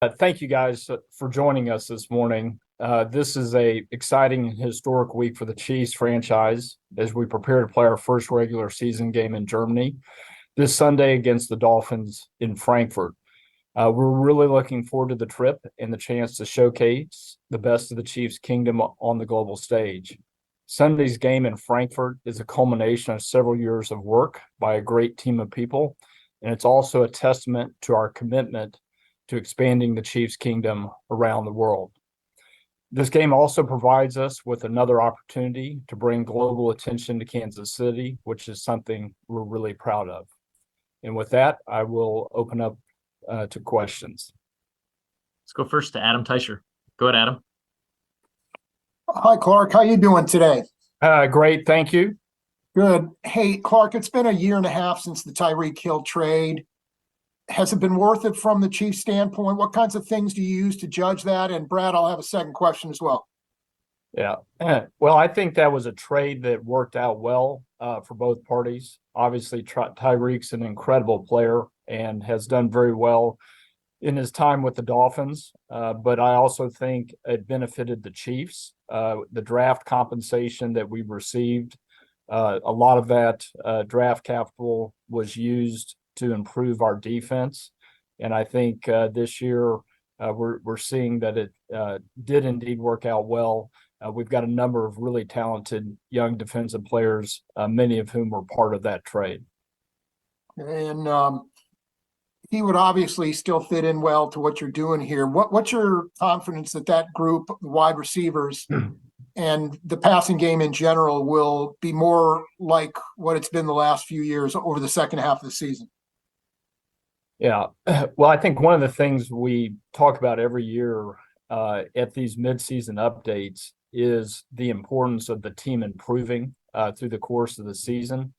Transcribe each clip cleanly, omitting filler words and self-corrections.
Thank you guys for joining us this morning. This is a exciting and historic week for the Chiefs franchise as we prepare to play our first regular season game in Germany this Sunday against the Dolphins in Frankfurt. We're really looking forward to the trip and the chance to showcase the best of the Chiefs kingdom on the global stage. Sunday's game in Frankfurt is a culmination of several years of work by a great team of people, and it's also a testament to our commitment to expanding the Chiefs kingdom around the world. This game also provides us with another opportunity to bring global attention to Kansas City, which is something we're really proud of. And with that, I will open up to questions. Let's go first to Adam Teicher. Go ahead, Adam. Hi, Clark. How you doing today? Great, thank you. Good. Hey, Clark, it's been a year and a half since the Tyreek Hill trade. Has it been worth it from the Chiefs standpoint? What kinds of things do you use to judge that? And Brad, I'll have a second question as well. Yeah. Well, I think that was a trade that worked out well for both parties. Obviously, Tyreek's an incredible player and has done very well in his time with the Dolphins. But I also think it benefited the Chiefs. The draft compensation that we received, a lot of that draft capital was used to improve our defense. And I think this year we're seeing that it did indeed work out well. We've got a number of really talented young defensive players, many of whom were part of that trade. And he would obviously still fit in well to what you're doing here. What's your confidence that that group, the wide receivers, and the passing game in general will be more like what it's been the last few years over the second half of the season? Yeah. Well, I think one of the things we talk about every year at these midseason updates is the importance of the team improving through the course of the season.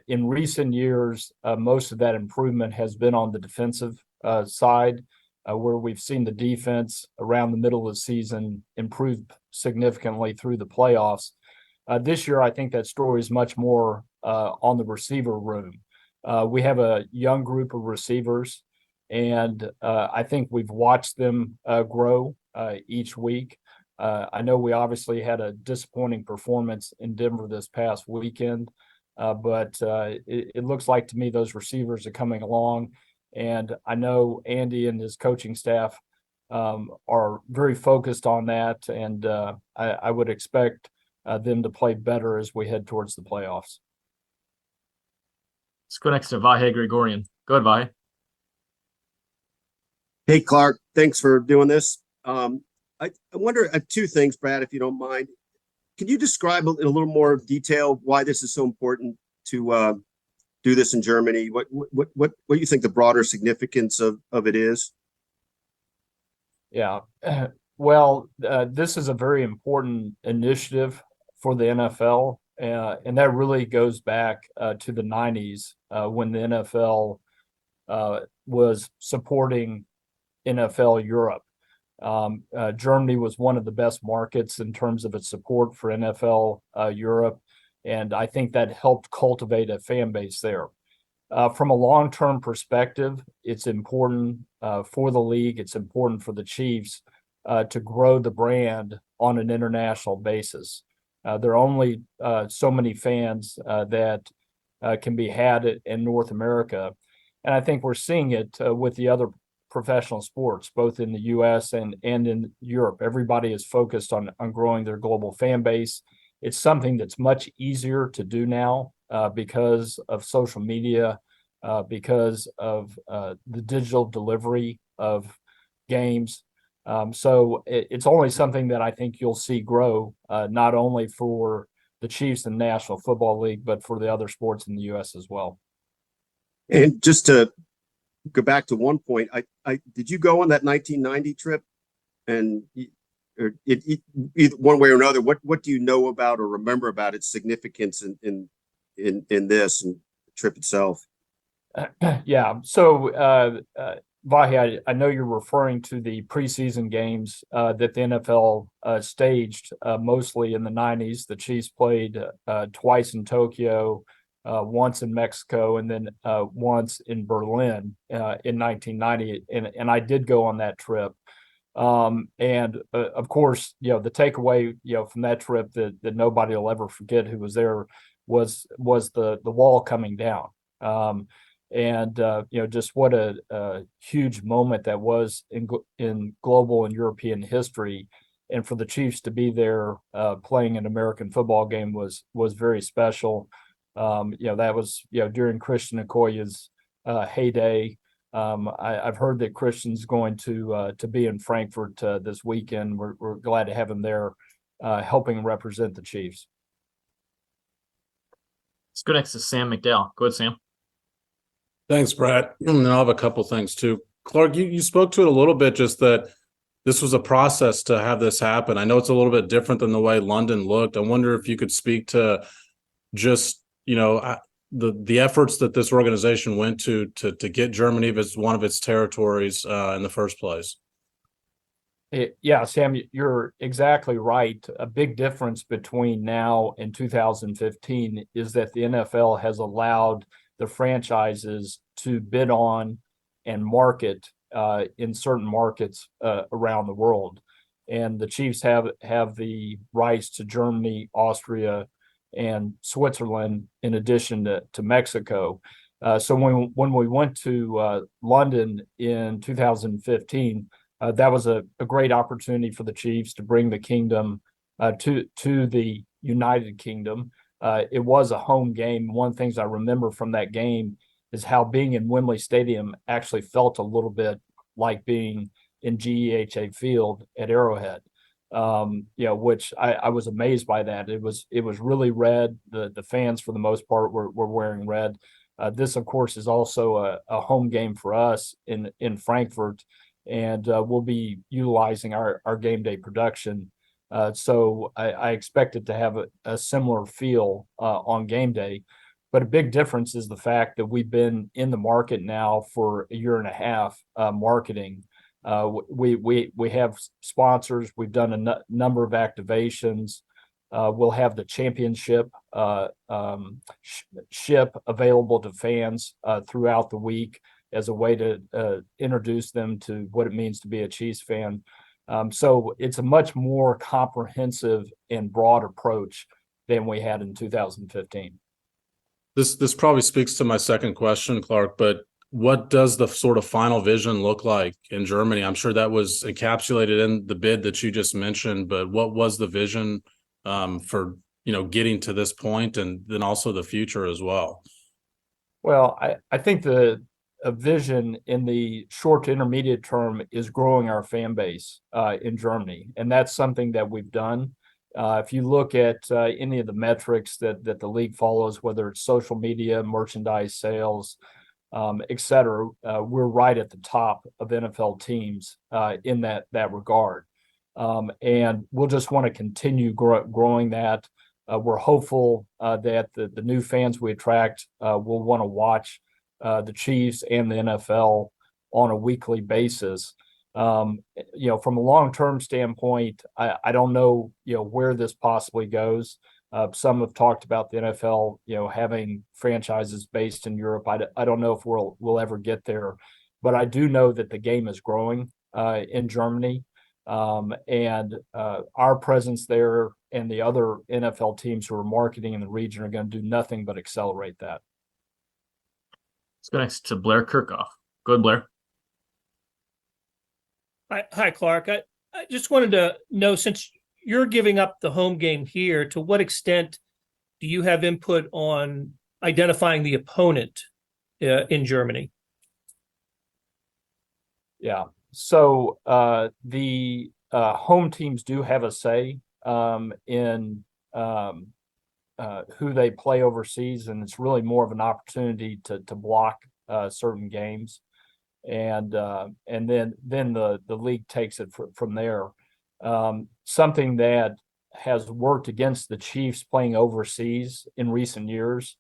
In recent years, most of that improvement has been on the defensive side, where we've seen the defense around the middle of the season improve significantly through the playoffs. This year, I think that story is much more on the receiver room. We have a young group of receivers, and I think we've watched them grow each week. I know we obviously had a disappointing performance in Denver this past weekend, but it looks like to me those receivers are coming along. And I know Andy and his coaching staff are very focused on that, and I would expect them to play better as we head towards the playoffs. Let's go next to Vahe Gregorian. Go ahead, Vahe. Hey, Clark. Thanks for doing this. I wonder two things, Brad, if you don't mind. Can you describe in a little more detail why this is so important to do this in Germany? What do you think the broader significance of it is? Yeah. Well, this is a very important initiative for the NFL. And that really goes back to the 90s when the NFL was supporting NFL Europe. Germany was one of the best markets in terms of its support for NFL Europe. And I think that helped cultivate a fan base there. From a long-term perspective, it's important for the league. It's important for the Chiefs to grow the brand on an international basis. There are only so many fans that can be had in North America. And I think we're seeing it with the other professional sports, both in the U.S. and in Europe. Everybody is focused on growing their global fan base. It's something that's much easier to do now because of social media, because of the digital delivery of games. So it's only something that I think you'll see grow, not only for the Chiefs and National Football League, but for the other sports in the U.S. as well. And just to go back to one point, I did you go on that 1990 trip? And either one way or another, what do you know about or remember about its significance in this and the trip itself? Yeah. So Vahe, I know you're referring to the preseason games that the NFL staged mostly in the 90s. The Chiefs played twice in Tokyo, once in Mexico, and then once in Berlin in 1990. And I did go on that trip. And of course, the takeaway, from that trip that nobody will ever forget who was there was the wall coming down. And just what a huge moment that was in global and European history. And for the Chiefs to be there playing an American football game was very special. That was during Christian Okoye's heyday. I've heard that Christian's going to be in Frankfurt this weekend. We're glad to have him there, helping represent the Chiefs. Let's go next to Sam McDowell. Go ahead, Sam. Thanks, Brad. And I'll have a couple things too. Clark, you spoke to it a little bit, just that this was a process to have this happen. I know it's a little bit different than the way London looked. I wonder if you could speak to just, the efforts that this organization went to get Germany as one of its territories in the first place. Yeah, Sam, you're exactly right. A big difference between now and 2015 is that the NFL has allowed the franchises to bid on and market in certain markets around the world. And the Chiefs have the rights to Germany, Austria, and Switzerland, in addition to Mexico. So when we went to London in 2015, that was a great opportunity for the Chiefs to bring the kingdom to the United Kingdom. It was a home game. One of the things I remember from that game is how being in Wembley Stadium actually felt a little bit like being in GEHA Field at Arrowhead. Which I was amazed by that. It was really red. The fans, for the most part, were wearing red. This, of course, is also a home game for us in Frankfurt, and we'll be utilizing our game day production. So I expect it to have a similar feel on game day. But a big difference is the fact that we've been in the market now for a year and a half marketing. We have sponsors. We've done a number of activations. We'll have the championship ship available to fans throughout the week as a way to introduce them to what it means to be a Chiefs fan. So it's a much more comprehensive and broad approach than we had in 2015. This probably speaks to my second question, Clark, but what does the sort of final vision look like in Germany? I'm sure that was encapsulated in the bid that you just mentioned, but what was the vision for getting to this point, and then also the future as well? Well, I think a vision in the short to intermediate term is growing our fan base in Germany, and that's something that we've done. If you look at any of the metrics that the league follows, whether it's social media, merchandise sales, et cetera, we're right at the top of NFL teams in that regard. And we'll just want to continue growing that. We're hopeful that the new fans we attract will want to watch the Chiefs and the NFL on a weekly basis. From a long-term standpoint, I don't know, where this possibly goes. Some have talked about the NFL, having franchises based in Europe. I don't know if we'll ever get there, but I do know that the game is growing in Germany, and our presence there and the other NFL teams who are marketing in the region are going to do nothing but accelerate that. Let's go next to Blair Kirkhoff. Go ahead, Blair. Hi, Clark. I just wanted to know, since you're giving up the home game here, to what extent do you have input on identifying the opponent in Germany? Yeah. So the home teams do have a say in who they play overseas, and it's really more of an opportunity to block certain games. And then the league takes it from there. Something that has worked against the Chiefs playing overseas in recent years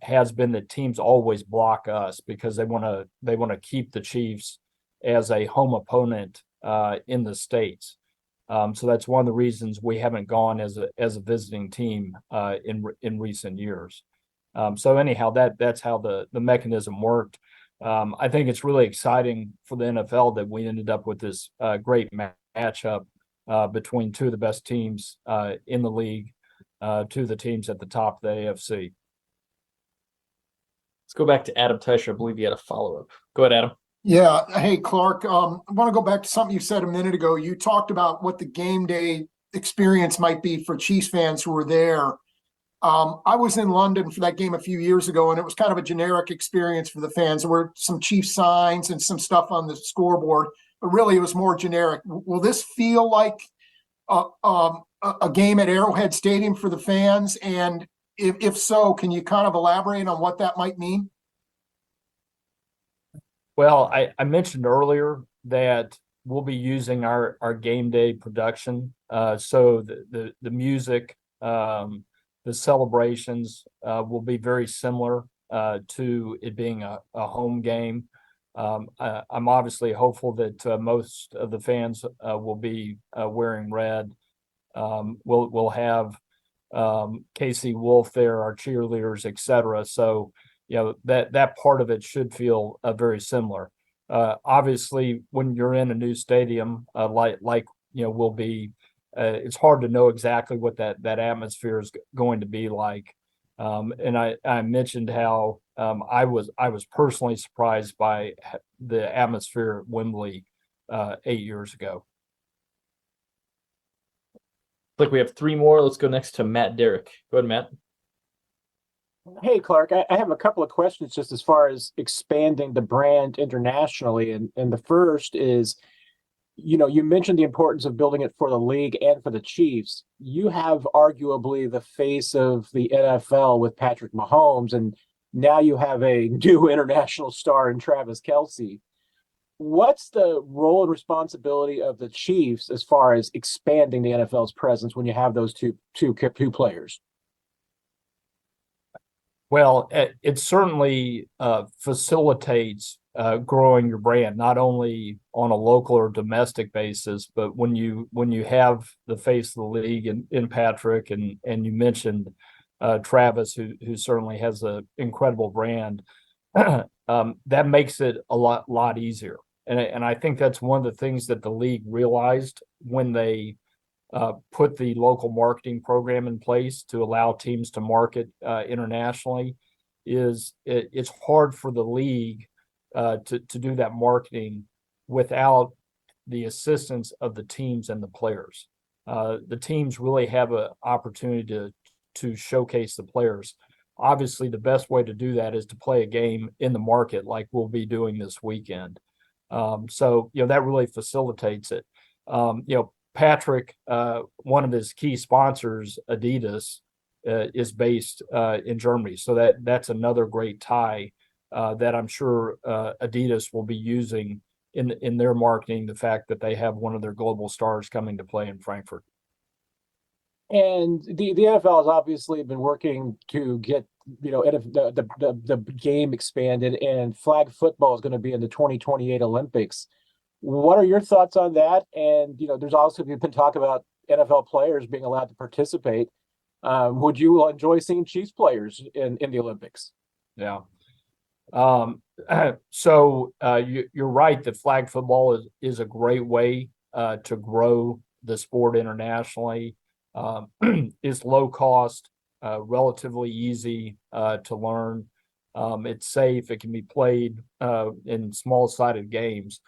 has been that teams always block us because they want to keep the Chiefs as a home opponent in the States. So that's one of the reasons we haven't gone as a visiting team in recent years. So anyhow, that's how the mechanism worked. I think it's really exciting for the NFL that we ended up with this great matchup between two of the best teams in the league, two of the teams at the top of the AFC. Let's go back to Adam Teicher. I believe you had a follow-up. Go ahead, Adam. Yeah. Hey, Clark, I want to go back to something you said a minute ago. You talked about what the game day experience might be for Chiefs fans who were there. I was in London for that game a few years ago, and it was kind of a generic experience for the fans. There were some Chiefs signs and some stuff on the scoreboard, but really it was more generic. Will this feel like a game at Arrowhead Stadium for the fans? And if so, can you kind of elaborate on what that might mean? Well, I mentioned earlier that we'll be using our game day production. So the music, the celebrations will be very similar to it being a home game. I'm obviously hopeful that most of the fans will be wearing red. We'll have KC Wolf there, our cheerleaders, etc. So that part of it should feel very similar. Obviously, when you're in a new stadium, like will be, it's hard to know exactly what that atmosphere is going to be like. And I mentioned how I was personally surprised by the atmosphere at Wembley 8 years ago. Looks like we have three more. Let's go next to Matt Derrick. Go ahead, Matt. Hey, Clark, I have a couple of questions just as far as expanding the brand internationally. And the first is, you mentioned the importance of building it for the league and for the Chiefs. You have arguably the face of the NFL with Patrick Mahomes, and now you have a new international star in Travis Kelce. What's the role and responsibility of the Chiefs as far as expanding the NFL's presence when you have those two players? Well, it certainly facilitates growing your brand, not only on a local or domestic basis, but when you have the face of the league in Patrick, and you mentioned Travis, who certainly has an incredible brand, that makes it a lot easier. And I think that's one of the things that the league realized when they put the local marketing program in place to allow teams to market internationally. It's hard for the league to do that marketing without the assistance of the teams and the players. The teams really have an opportunity to showcase the players. Obviously, the best way to do that is to play a game in the market like we'll be doing this weekend. So that really facilitates it. Patrick, one of his key sponsors, Adidas, is based in Germany. So that's another great tie that I'm sure Adidas will be using in their marketing, the fact that they have one of their global stars coming to play in Frankfurt. And the NFL has obviously been working to get the game expanded, and flag football is going to be in the 2028 Olympics. What are your thoughts on that? And there's also been talk about NFL players being allowed to participate. Would you enjoy seeing Chiefs players in the Olympics? Yeah. So you're right that flag football is a great way to grow the sport internationally. It's low cost, relatively easy to learn. It's safe. It can be played in small-sided games.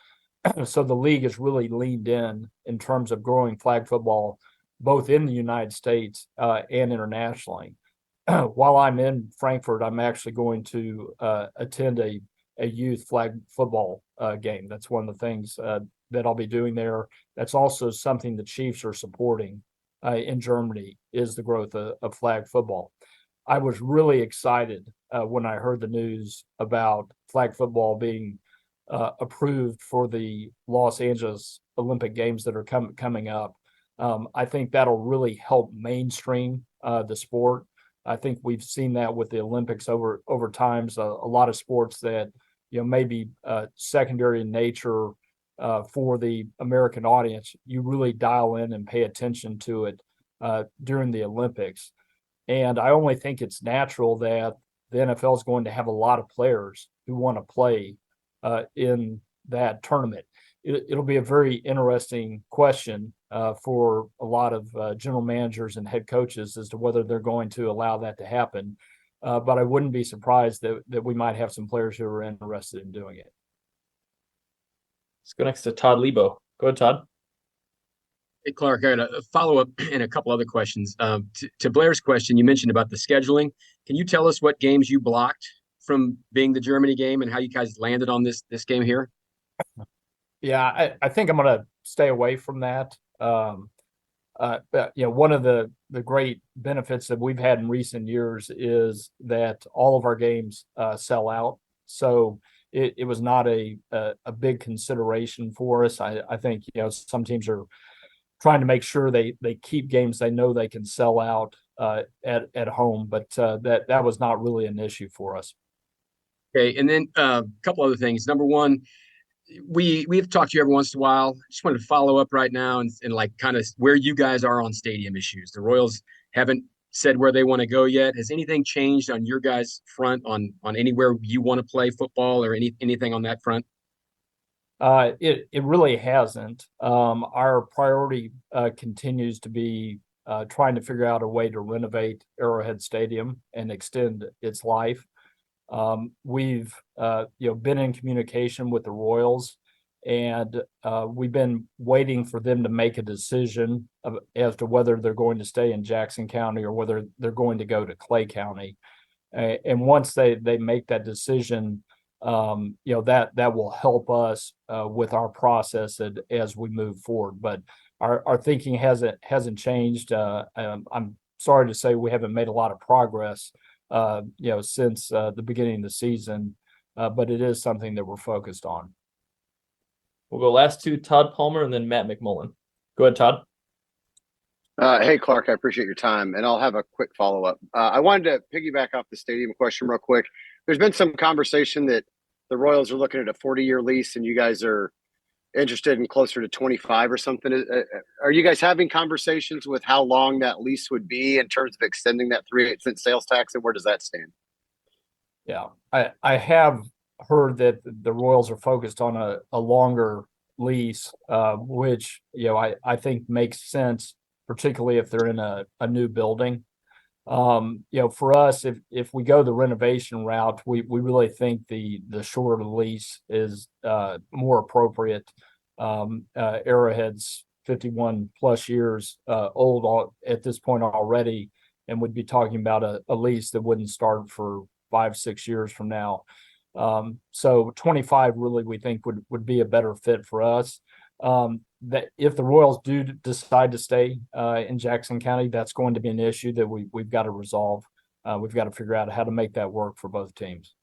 So the league has really leaned in terms of growing flag football, both in the United States and internationally. While I'm in Frankfurt, I'm actually going to attend a youth flag football game. That's one of the things that I'll be doing there. That's also something the Chiefs are supporting in Germany, is the growth of flag football. I was really excited when I heard the news about flag football being approved for the Los Angeles Olympic Games that are coming up. I think that'll really help mainstream the sport. I think we've seen that with the Olympics over times. A lot of sports that may be secondary in nature for the American audience, you really dial in and pay attention to it during the Olympics. And I only think it's natural that the NFL is going to have a lot of players who want to play in that tournament. It'll be a very interesting question for a lot of general managers and head coaches as to whether they're going to allow that to happen. But I wouldn't be surprised that we might have some players who are interested in doing it. Let's go next to Todd Lebo. Go ahead, Todd. Hey, Clark, I had a follow-up and a couple other questions. To Blair's question, you mentioned about the scheduling. Can you tell us what games you blocked from being the Germany game and how you guys landed on this game here? Yeah, I think I'm going to stay away from that. But, one of the great benefits that we've had in recent years is that all of our games sell out. So it was not a big consideration for us. I think, some teams are trying to make sure they keep games they know they can sell out at home, but that was not really an issue for us. Okay, and then a couple other things. Number one, we've talked to you every once in a while. Just wanted to follow up right now and like kind of where you guys are on stadium issues. The Royals haven't said where they want to go yet. Has anything changed on your guys' front on anywhere you want to play football or anything on that front? It really hasn't. Our priority continues to be trying to figure out a way to renovate Arrowhead Stadium and extend its life. We've been in communication with the Royals, and we've been waiting for them to make a decision as to whether they're going to stay in Jackson County or whether they're going to go to Clay County. And once they make that decision, that will help us with our process as we move forward. But our thinking hasn't changed. I'm sorry to say we haven't made a lot of progress since the beginning of the season, but it is something that we're focused on. We'll go last to Todd Palmer and then Matt McMullen. Go ahead, Todd. Hey, Clark, I appreciate your time, and I'll have a quick follow-up. I wanted to piggyback off the stadium question real quick. There's been some conversation that the Royals are looking at a 40-year lease, and you guys are interested in closer to 25 or something. Are you guys having conversations with how long that lease would be in terms of extending that 3.8 sales tax, and where does that stand? Yeah, I have heard that the Royals are focused on a longer lease, which, I think makes sense, particularly if they're in a new building. For us, if we go the renovation route, we really think the shorter lease is more appropriate. Arrowhead's 51 plus years old at this point already, and we'd be talking about a lease that wouldn't start for 5-6 years from now. So 25 really we think would be a better fit for us. That if the Royals do decide to stay in Jackson County, that's going to be an issue that we've got to resolve. We've got to figure out how to make that work for both teams.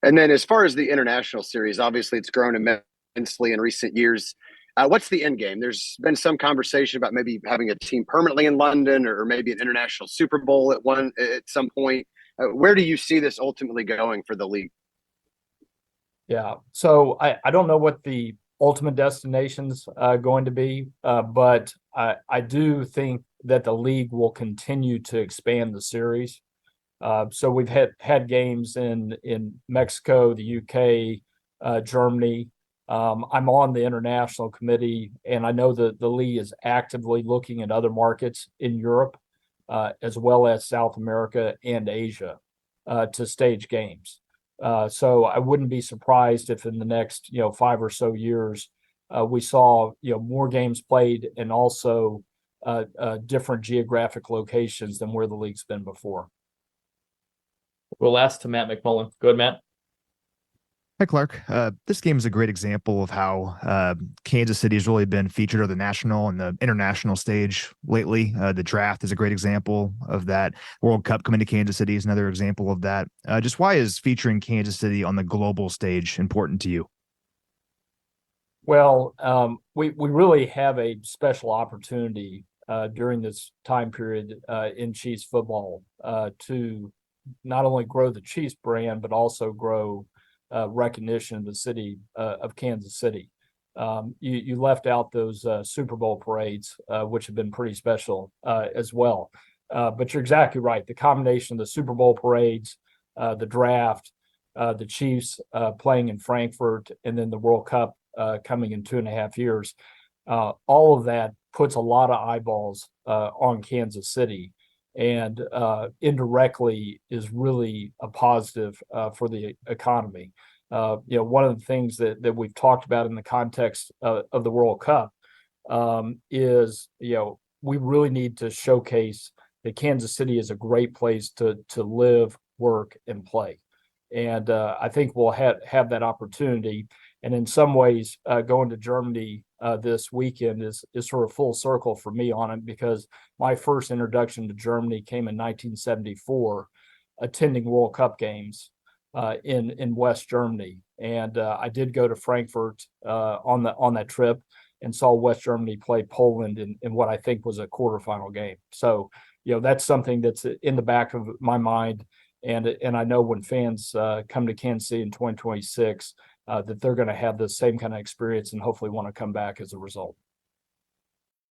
And then as far as the international series, obviously it's grown immensely in recent years. What's the end game? There's been some conversation about maybe having a team permanently in London or maybe an international Super Bowl at some point. Where do you see this ultimately going for the league? Yeah, so I don't know what the ultimate destination's going to be, but I do think that the league will continue to expand the series. So we've had games in Mexico, the UK, Germany. I'm on the international committee, and I know that the league is actively looking at other markets in Europe, as well as South America and Asia, to stage games. So I wouldn't be surprised if in the next 5 or so years we saw more games played and also different geographic locations than where the league's been before. We'll last to Matt McMullen. Go ahead, Matt. Hi, Clark. This game is a great example of how Kansas City has really been featured on the national and the international stage lately. The draft is a great example of that. World Cup coming to Kansas City is another example of that. Just why is featuring Kansas City on the global stage important to you? Well, we really have a special opportunity during this time period in Chiefs football to not only grow the Chiefs brand, but also grow recognition of the city of Kansas City. You left out those Super Bowl parades, which have been pretty special as well. But you're exactly right. The combination of the Super Bowl parades, the draft, the Chiefs playing in Frankfurt, and then the World Cup coming in 2.5 years. All of that puts a lot of eyeballs on Kansas City, and indirectly is really a positive for the economy. One of the things that we've talked about in the context of the World Cup is, we really need to showcase that Kansas City is a great place to live, work, and play. And I think we'll have that opportunity. And in some ways, going to Germany this weekend is sort of full circle for me on it, because my first introduction to Germany came in 1974, attending World Cup games in West Germany. And I did go to Frankfurt on that trip and saw West Germany play Poland in what I think was a quarterfinal game. So, that's something that's in the back of my mind. And I know when fans come to Kansas City in 2026, that they're going to have the same kind of experience and hopefully want to come back as a result.